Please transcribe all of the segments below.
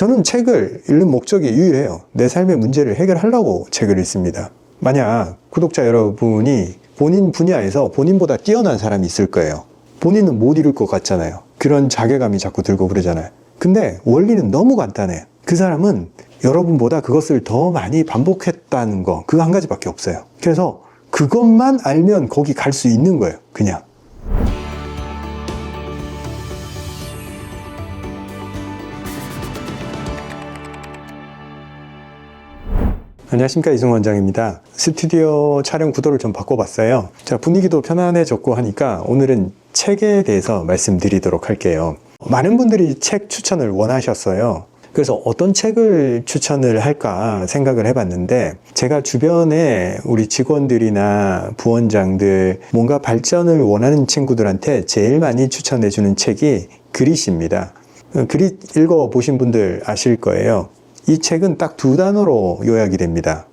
저는 책을 읽는 목적이 유일해요. 내 삶의 문제를 해결하려고 책을 읽습니다. 만약 구독자 여러분이 본인 분야에서 본인보다 뛰어난 사람이 있을 거예요. 본인은 못 이룰 것 같잖아요. 그런 자괴감이 자꾸 들고 그러잖아요. 근데 원리는 너무 간단해요. 그 사람은 여러분보다 그것을 더 많이 반복했다는 거, 그거 한 가지밖에 없어요. 그래서 그것만 알면 거기 갈 수 있는 거예요. 그냥. 안녕하십니까, 이승훈 원장입니다. 스튜디오 촬영 구도를 좀 바꿔봤어요. 자, 분위기도 편안해졌고 하니까 오늘은 책에 대해서 말씀드리도록 할게요. 많은 분들이 책 추천을 원하셨어요. 그래서 어떤 책을 추천을 할까 생각을 해봤는데, 제가 주변에 우리 직원들이나 부원장들, 뭔가 발전을 원하는 친구들한테 제일 많이 추천해주는 책이 그릿입니다. 그릿 읽어보신 분들 아실 거예요. 이 책은 딱 두 단어로 요약이 됩니다.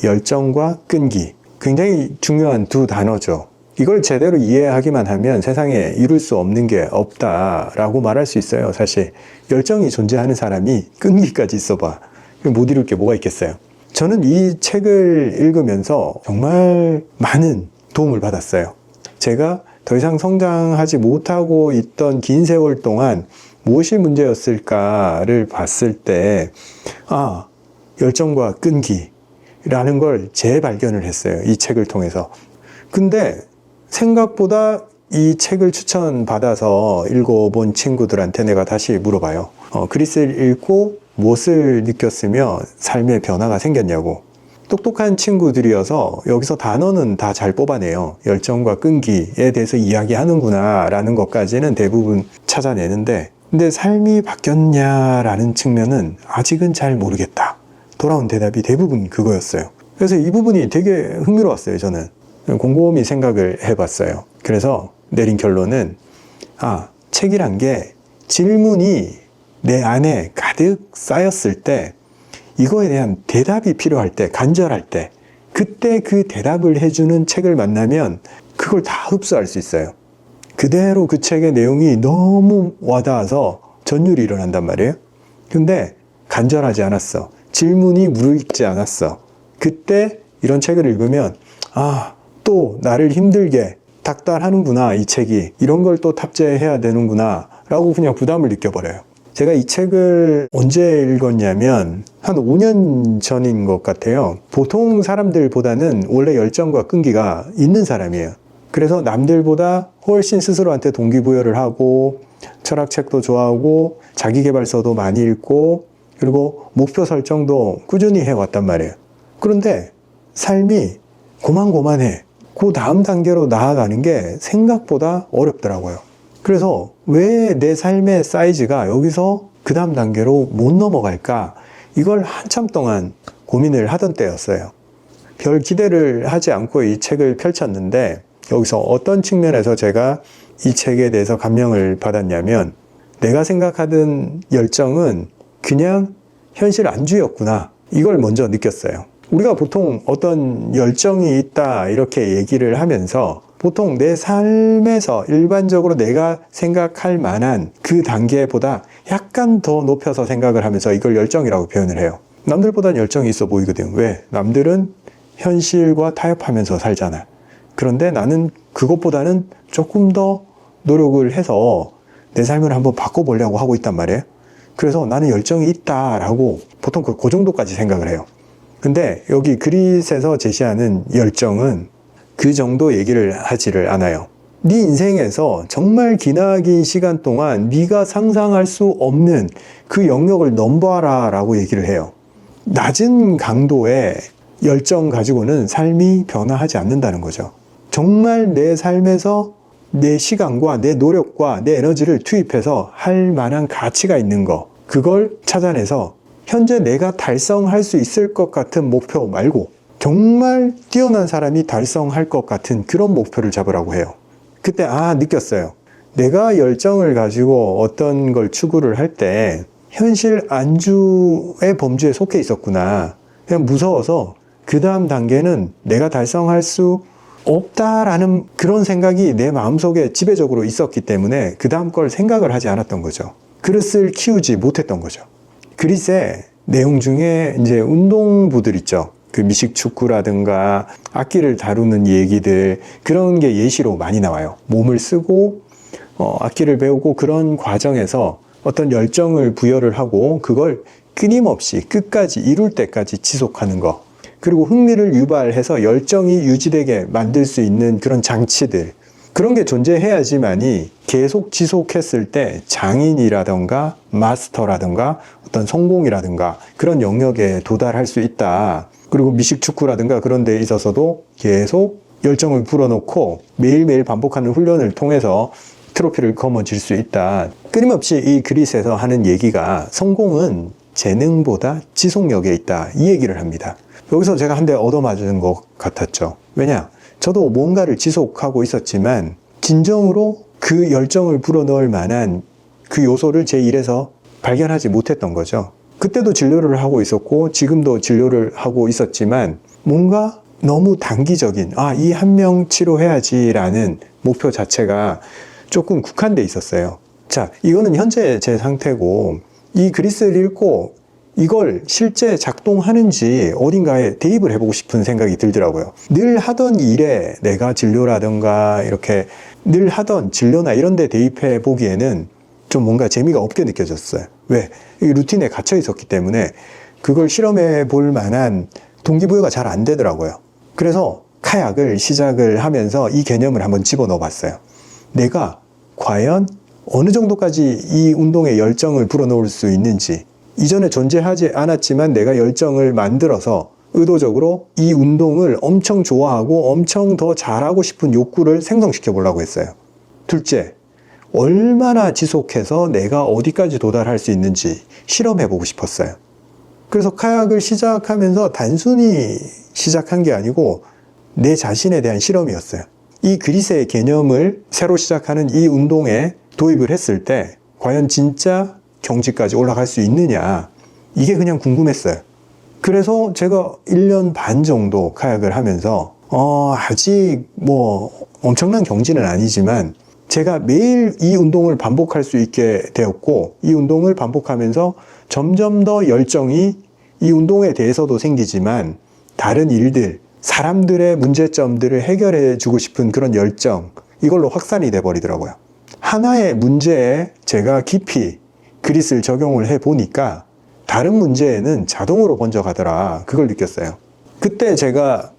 열정과 끈기. 굉장히 중요한 두 단어죠. 이걸 제대로 이해하기만 하면 세상에 이룰 수 없는 게 없다라고 말할 수 있어요. 사실 열정이 존재하는 사람이 끈기까지 있어봐. 못 이룰 게 뭐가 있겠어요. 저는 이 책을 읽으면서 정말 많은 도움을 받았어요. 제가 더 이상 성장하지 못하고 있던 긴 세월 동안 무엇이 문제였을까를 봤을 때, 열정과 끈기라는 걸 재발견을 했어요. 이 책을 통해서. 근데 생각보다 이 책을 추천받아서 읽어본 친구들한테 내가 다시 물어봐요. 그릿을 읽고 무엇을 느꼈으며 삶의 변화가 생겼냐고. 똑똑한 친구들이어서 여기서 단어는 다 잘 뽑아내요. 열정과 끈기에 대해서 이야기하는구나 라는 것까지는 대부분 찾아내는데, 근데 삶이 바뀌었냐라는 측면은 아직은 잘 모르겠다. 돌아온 대답이 대부분 그거였어요. 그래서 이 부분이 되게 흥미로웠어요. 저는 곰곰이 생각을 해봤어요. 그래서 내린 결론은 책이란 게 질문이 내 안에 가득 쌓였을 때, 이거에 대한 대답이 필요할 때, 간절할 때, 그때 그 대답을 해주는 책을 만나면 그걸 다 흡수할 수 있어요. 그대로 그 책의 내용이 너무 와닿아서 전율이 일어난단 말이에요. 근데 간절하지 않았어. 질문이 무르익지 않았어. 그때 이런 책을 읽으면 또 나를 힘들게 닥달하는구나, 이 책이. 이런 걸 또 탑재해야 되는구나 라고 그냥 부담을 느껴버려요. 제가 이 책을 언제 읽었냐면 한 5년 전인 것 같아요. 보통 사람들보다는 원래 열정과 끈기가 있는 사람이에요. 그래서 남들보다 훨씬 스스로한테 동기부여를 하고 철학책도 좋아하고 자기계발서도 많이 읽고 그리고 목표 설정도 꾸준히 해왔단 말이에요. 그런데 삶이 고만고만해. 그 다음 단계로 나아가는 게 생각보다 어렵더라고요. 그래서 왜 내 삶의 사이즈가 여기서 그 다음 단계로 못 넘어갈까? 이걸 한참 동안 고민을 하던 때였어요. 별 기대를 하지 않고 이 책을 펼쳤는데, 여기서 어떤 측면에서 제가 이 책에 대해서 감명을 받았냐면, 내가 생각하던 열정은 그냥 현실 안주였구나. 이걸 먼저 느꼈어요. 우리가 보통 어떤 열정이 있다 이렇게 얘기를 하면서 보통 내 삶에서 일반적으로 내가 생각할 만한 그 단계보다 약간 더 높여서 생각을 하면서 이걸 열정이라고 표현을 해요. 남들보다는 열정이 있어 보이거든. 왜? 남들은 현실과 타협하면서 살잖아. 그런데 나는 그것보다는 조금 더 노력을 해서 내 삶을 한번 바꿔보려고 하고 있단 말이에요. 그래서 나는 열정이 있다라고 보통 그 정도까지 생각을 해요. 근데 여기 그릿에서 제시하는 열정은 그 정도 얘기를 하지를 않아요. 네 인생에서 정말 기나긴 시간 동안 네가 상상할 수 없는 그 영역을 넘봐라 라고 얘기를 해요. 낮은 강도의 열정 가지고는 삶이 변화하지 않는다는 거죠. 정말 내 삶에서 내 시간과 내 노력과 내 에너지를 투입해서 할 만한 가치가 있는 거, 그걸 찾아내서 현재 내가 달성할 수 있을 것 같은 목표 말고 정말 뛰어난 사람이 달성할 것 같은 그런 목표를 잡으라고 해요. 그때 느꼈어요. 내가 열정을 가지고 어떤 걸 추구를 할 때 현실 안주의 범주에 속해 있었구나. 그냥 무서워서 그 다음 단계는 내가 달성할 수 없다라는 그런 생각이 내 마음속에 지배적으로 있었기 때문에 그 다음 걸 생각을 하지 않았던 거죠. 그릇을 키우지 못했던 거죠. 그리스의 내용 중에 이제 운동부들 있죠. 그 미식축구라든가 악기를 다루는 얘기들, 그런 게 예시로 많이 나와요. 몸을 쓰고 악기를 배우고 그런 과정에서 어떤 열정을 부여를 하고 그걸 끊임없이 끝까지 이룰 때까지 지속하는 거, 그리고 흥미를 유발해서 열정이 유지되게 만들 수 있는 그런 장치들, 그런 게 존재해야지만이 계속 지속했을 때 장인이라든가 마스터라든가 어떤 성공이라든가 그런 영역에 도달할 수 있다. 그리고 미식축구라든가 그런 데 있어서도 계속 열정을 불어넣고 매일매일 반복하는 훈련을 통해서 트로피를 거머쥘 수 있다. 끊임없이 이 그리스에서 하는 얘기가 성공은 재능보다 지속력에 있다, 이 얘기를 합니다. 여기서 제가 한 대 얻어맞은 것 같았죠. 왜냐? 저도 뭔가를 지속하고 있었지만 진정으로 그 열정을 불어넣을 만한 그 요소를 제 일에서 발견하지 못했던 거죠. 그때도 진료를 하고 있었고 지금도 진료를 하고 있었지만 뭔가 너무 단기적인 이 한 명 치료해야지라는 목표 자체가 조금 국한돼 있었어요. 자, 이거는 현재 제 상태고, 이 그리스를 읽고 이걸 실제 작동하는지 어딘가에 대입을 해보고 싶은 생각이 들더라고요. 늘 하던 일에 내가 진료라든가 이렇게 늘 하던 진료나 이런 데 대입해 보기에는 좀 뭔가 재미가 없게 느껴졌어요. 왜? 이 루틴에 갇혀 있었기 때문에 그걸 실험해 볼 만한 동기부여가 잘 안 되더라고요. 그래서 카약을 시작을 하면서 이 개념을 한번 집어넣어 봤어요. 내가 과연 어느 정도까지 이 운동에 열정을 불어넣을 수 있는지, 이전에 존재하지 않았지만 내가 열정을 만들어서 의도적으로 이 운동을 엄청 좋아하고 엄청 더 잘하고 싶은 욕구를 생성시켜 보려고 했어요. 둘째, 얼마나 지속해서 내가 어디까지 도달할 수 있는지 실험해 보고 싶었어요. 그래서 카약을 시작하면서 단순히 시작한 게 아니고 내 자신에 대한 실험이었어요. 이 그리스의 개념을 새로 시작하는 이 운동에 도입을 했을 때 과연 진짜 경지까지 올라갈 수 있느냐, 이게 그냥 궁금했어요. 그래서 제가 1년 반 정도 카약을 하면서 아직 뭐 엄청난 경지는 아니지만 제가 매일 이 운동을 반복할 수 있게 되었고, 이 운동을 반복하면서 점점 더 열정이 이 운동에 대해서도 생기지만 다른 일들, 사람들의 문제점들을 해결해 주고 싶은 그런 열정, 이걸로 확산이 돼 버리더라고요. 하나의 문제에 제가 깊이 그리스를 적용을 해 보니까 다른 문제에는 자동으로 번져가더라, 그걸 느꼈어요. 그때 제가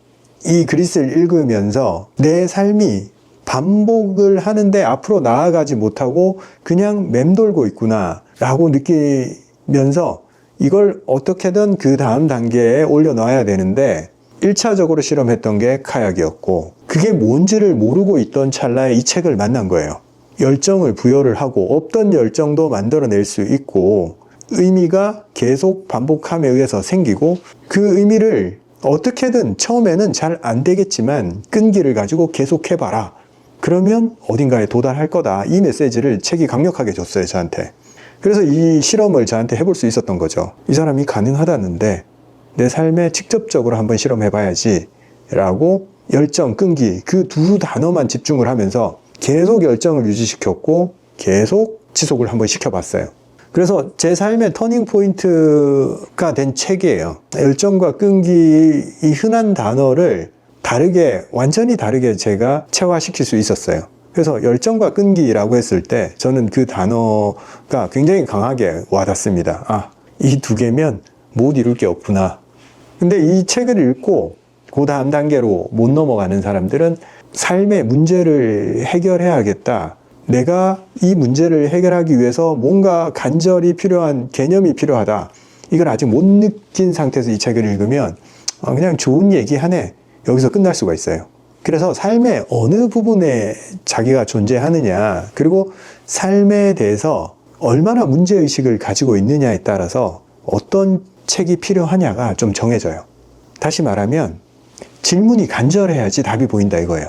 이 그리스를 읽으면서 내 삶이 반복을 하는데 앞으로 나아가지 못하고 그냥 맴돌고 있구나 라고 느끼면서 이걸 어떻게든 그 다음 단계에 올려놔야 되는데 1차적으로 실험했던 게 카약이었고, 그게 뭔지를 모르고 있던 찰나에 이 책을 만난 거예요. 열정을 부여를 하고 없던 열정도 만들어낼 수 있고 의미가 계속 반복함에 의해서 생기고, 그 의미를 어떻게든 처음에는 잘 안 되겠지만 끈기를 가지고 계속 해봐라, 그러면 어딘가에 도달할 거다, 이 메시지를 책이 강력하게 줬어요, 저한테. 그래서 이 실험을 저한테 해볼 수 있었던 거죠. 이 사람이 가능하다는데 내 삶에 직접적으로 한번 실험해봐야지 라고 열정, 끈기, 그 두 단어만 집중을 하면서 계속 열정을 유지시켰고 계속 지속을 한번 시켜봤어요. 그래서 제 삶의 터닝 포인트가 된 책이에요. 열정과 끈기, 이 흔한 단어를 다르게, 완전히 다르게 제가 체화시킬 수 있었어요. 그래서 열정과 끈기라고 했을 때 저는 그 단어가 굉장히 강하게 와닿습니다. 이 두 개면 못 이룰 게 없구나. 근데 이 책을 읽고 그 다음 단계로 못 넘어가는 사람들은 삶의 문제를 해결해야겠다, 내가 이 문제를 해결하기 위해서 뭔가 간절히 필요한 개념이 필요하다, 이걸 아직 못 느낀 상태에서 이 책을 읽으면 그냥 좋은 얘기 하네, 여기서 끝날 수가 있어요. 그래서 삶의 어느 부분에 자기가 존재하느냐, 그리고 삶에 대해서 얼마나 문제의식을 가지고 있느냐에 따라서 어떤 책이 필요하냐가 좀 정해져요. 다시 말하면 질문이 간절해야지 답이 보인다, 이거예요.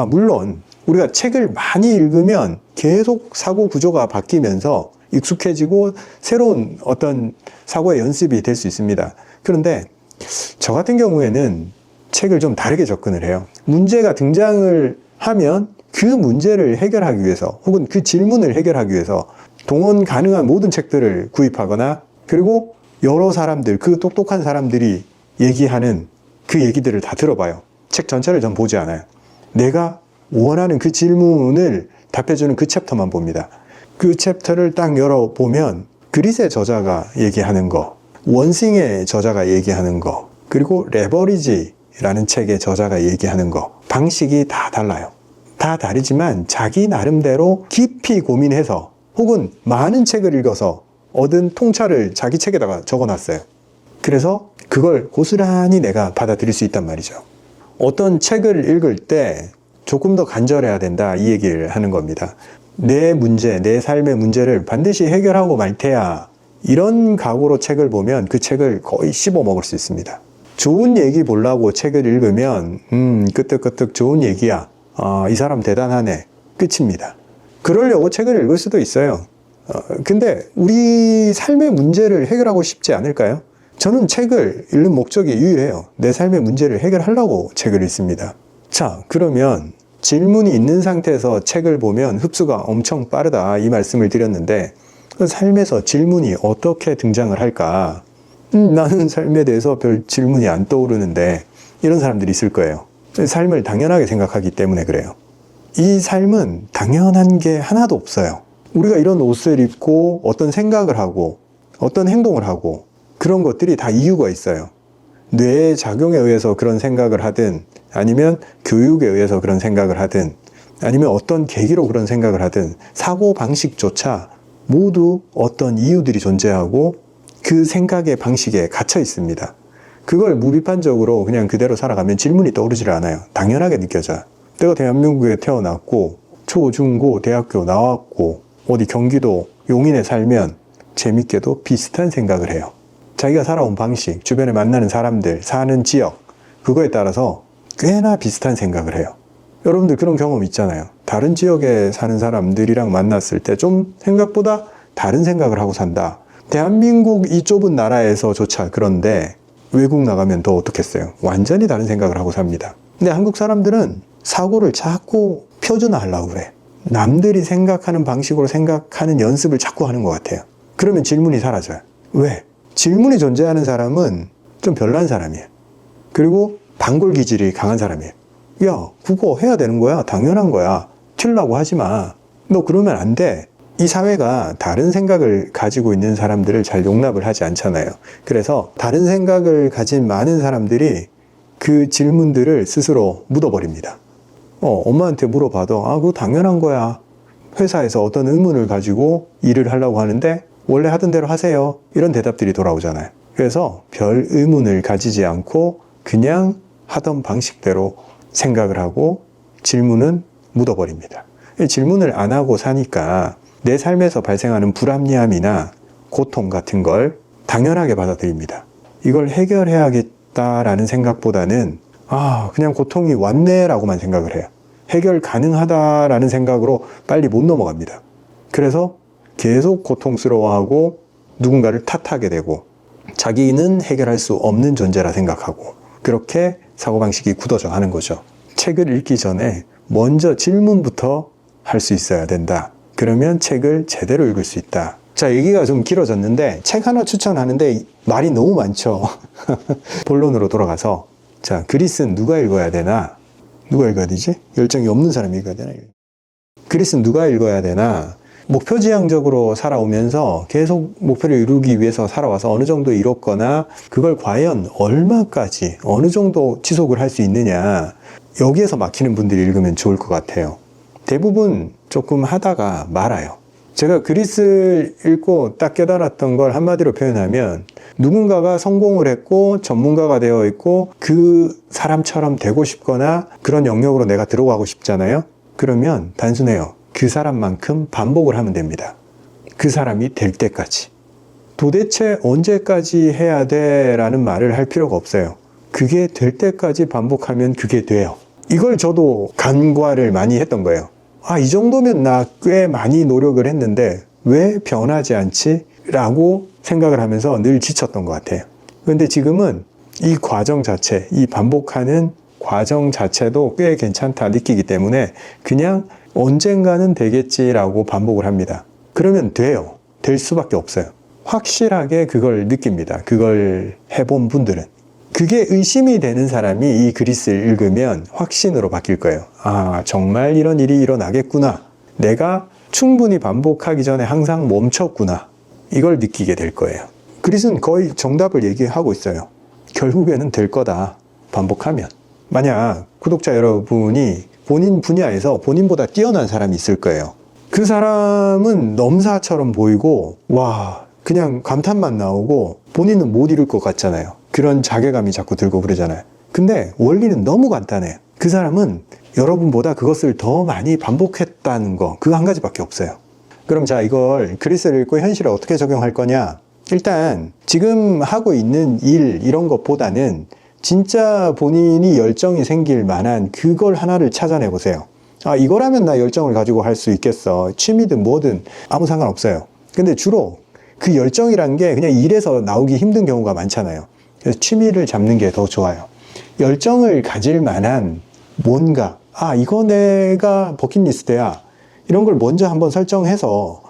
물론 우리가 책을 많이 읽으면 계속 사고 구조가 바뀌면서 익숙해지고 새로운 어떤 사고의 연습이 될 수 있습니다. 그런데 저 같은 경우에는 책을 좀 다르게 접근을 해요. 문제가 등장을 하면 그 문제를 해결하기 위해서 혹은 그 질문을 해결하기 위해서 동원 가능한 모든 책들을 구입하거나 그리고 여러 사람들, 그 똑똑한 사람들이 얘기하는 그 얘기들을 다 들어봐요. 책 전체를 전 보지 않아요. 내가 원하는 그 질문을 답해주는 그 챕터만 봅니다. 그 챕터를 딱 열어보면 그릿의 저자가 얘기하는 거, 원싱의 저자가 얘기하는 거, 그리고 레버리지라는 책의 저자가 얘기하는 거, 방식이 다 달라요. 다 다르지만 자기 나름대로 깊이 고민해서 혹은 많은 책을 읽어서 얻은 통찰을 자기 책에다가 적어놨어요. 그래서 그걸 고스란히 내가 받아들일 수 있단 말이죠. 어떤 책을 읽을 때 조금 더 간절해야 된다, 이 얘기를 하는 겁니다. 내 문제, 내 삶의 문제를 반드시 해결하고 말 테야, 이런 각오로 책을 보면 그 책을 거의 씹어 먹을 수 있습니다. 좋은 얘기 보려고 책을 읽으면 끄떡끄떡 좋은 얘기야, 이 사람 대단하네, 끝입니다. 그러려고 책을 읽을 수도 있어요. 근데 우리 삶의 문제를 해결하고 싶지 않을까요? 저는 책을 읽는 목적이 유일해요. 내 삶의 문제를 해결하려고 책을 읽습니다. 자, 그러면 질문이 있는 상태에서 책을 보면 흡수가 엄청 빠르다, 이 말씀을 드렸는데, 삶에서 질문이 어떻게 등장을 할까? 나는 삶에 대해서 별 질문이 안 떠오르는데, 이런 사람들이 있을 거예요. 삶을 당연하게 생각하기 때문에 그래요. 이 삶은 당연한 게 하나도 없어요. 우리가 이런 옷을 입고 어떤 생각을 하고 어떤 행동을 하고 그런 것들이 다 이유가 있어요. 뇌의 작용에 의해서 그런 생각을 하든, 아니면 교육에 의해서 그런 생각을 하든, 아니면 어떤 계기로 그런 생각을 하든, 사고 방식조차 모두 어떤 이유들이 존재하고 그 생각의 방식에 갇혀 있습니다. 그걸 무비판적으로 그냥 그대로 살아가면 질문이 떠오르질 않아요. 당연하게 느껴져요. 내가 대한민국에 태어났고 초, 중, 고, 대학교 나왔고 어디 경기도 용인에 살면 재밌게도 비슷한 생각을 해요. 자기가 살아온 방식, 주변에 만나는 사람들, 사는 지역, 그거에 따라서 꽤나 비슷한 생각을 해요. 여러분들 그런 경험 있잖아요. 다른 지역에 사는 사람들이랑 만났을 때 좀 생각보다 다른 생각을 하고 산다. 대한민국 이 좁은 나라에서조차 그런데 외국 나가면 더 어떻겠어요? 완전히 다른 생각을 하고 삽니다. 근데 한국 사람들은 사고를 자꾸 표준화하려고 그래. 남들이 생각하는 방식으로 생각하는 연습을 자꾸 하는 것 같아요. 그러면 질문이 사라져요. 왜? 질문이 존재하는 사람은 좀 별난 사람이에요. 그리고 반골 기질이 강한 사람이에요. 야, 그거 해야 되는 거야. 당연한 거야. 튀려고 하지 마. 너 그러면 안 돼. 이 사회가 다른 생각을 가지고 있는 사람들을 잘 용납을 하지 않잖아요. 그래서 다른 생각을 가진 많은 사람들이 그 질문들을 스스로 묻어버립니다. 엄마한테 물어봐도 그거 당연한 거야. 회사에서 어떤 의문을 가지고 일을 하려고 하는데 원래 하던 대로 하세요. 이런 대답들이 돌아오잖아요. 그래서 별 의문을 가지지 않고 그냥 하던 방식대로 생각을 하고 질문은 묻어버립니다. 질문을 안 하고 사니까 내 삶에서 발생하는 불합리함이나 고통 같은 걸 당연하게 받아들입니다. 이걸 해결해야겠다라는 생각보다는 그냥 고통이 왔네라고만 생각을 해요. 해결 가능하다라는 생각으로 빨리 못 넘어갑니다. 그래서 계속 고통스러워하고 누군가를 탓하게 되고 자기는 해결할 수 없는 존재라 생각하고 그렇게 사고방식이 굳어져 가는 거죠. 책을 읽기 전에 먼저 질문부터 할 수 있어야 된다. 그러면 책을 제대로 읽을 수 있다. 자, 얘기가 좀 길어졌는데 책 하나 추천하는데 말이 너무 많죠. 본론으로 돌아가서, 자, 그릿은 누가 읽어야 되나? 누가 읽어야 되지? 열정이 없는 사람이 읽어야 되나? 그릿은 누가 읽어야 되나? 목표지향적으로 살아오면서 계속 목표를 이루기 위해서 살아와서 어느 정도 이뤘거나 그걸 과연 얼마까지 어느 정도 지속을 할 수 있느냐, 여기에서 막히는 분들이 읽으면 좋을 것 같아요. 대부분 조금 하다가 말아요. 제가 그릿을 읽고 딱 깨달았던 걸 한마디로 표현하면, 누군가가 성공을 했고 전문가가 되어 있고 그 사람처럼 되고 싶거나 그런 영역으로 내가 들어가고 싶잖아요. 그러면 단순해요. 그 사람만큼 반복을 하면 됩니다. 그 사람이 될 때까지. 도대체 언제까지 해야 돼? 라는 말을 할 필요가 없어요. 그게 될 때까지 반복하면 그게 돼요. 이걸 저도 간과를 많이 했던 거예요. 이 정도면 나 꽤 많이 노력을 했는데 왜 변하지 않지? 라고 생각을 하면서 늘 지쳤던 것 같아요. 그런데 지금은 이 과정 자체, 이 반복하는 과정 자체도 꽤 괜찮다 느끼기 때문에 그냥 언젠가는 되겠지라고 반복을 합니다. 그러면 돼요. 될 수밖에 없어요. 확실하게 그걸 느낍니다. 그걸 해본 분들은. 그게 의심이 되는 사람이 이 그리스를 읽으면 확신으로 바뀔 거예요. 아, 정말 이런 일이 일어나겠구나. 내가 충분히 반복하기 전에 항상 멈췄구나. 이걸 느끼게 될 거예요. 그리스는 거의 정답을 얘기하고 있어요. 결국에는 될 거다. 반복하면. 만약 구독자 여러분이 본인 분야에서 본인보다 뛰어난 사람이 있을 거예요. 그 사람은 넘사처럼 보이고 와 그냥 감탄만 나오고 본인은 못 이룰 것 같잖아요. 그런 자괴감이 자꾸 들고 그러잖아요. 근데 원리는 너무 간단해요. 그 사람은 여러분보다 그것을 더 많이 반복했다는 거, 그 한 가지밖에 없어요. 그럼 자, 이걸 그리스를 읽고 현실에 어떻게 적용할 거냐? 일단 지금 하고 있는 일 이런 것보다는 진짜 본인이 열정이 생길 만한 그걸 하나를 찾아내 보세요. 아, 이거라면 나 열정을 가지고 할 수 있겠어. 취미든 뭐든 아무 상관없어요. 근데 주로 그 열정이란 게 그냥 일에서 나오기 힘든 경우가 많잖아요. 그래서 취미를 잡는 게 더 좋아요. 열정을 가질 만한 뭔가, 아, 이거 내가 버킷리스트야. 이런 걸 먼저 한번 설정해서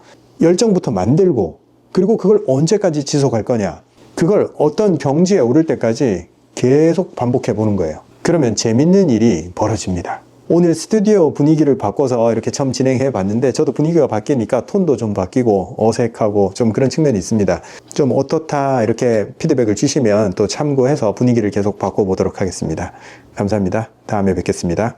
열정부터 만들고, 그리고 그걸 언제까지 지속할 거냐. 그걸 어떤 경지에 오를 때까지 계속 반복해 보는 거예요. 그러면 재밌는 일이 벌어집니다. 오늘 스튜디오 분위기를 바꿔서 이렇게 처음 진행해 봤는데 저도 분위기가 바뀌니까 톤도 좀 바뀌고 어색하고 좀 그런 측면이 있습니다. 좀 어떻다 이렇게 피드백을 주시면 또 참고해서 분위기를 계속 바꿔보도록 하겠습니다. 감사합니다. 다음에 뵙겠습니다.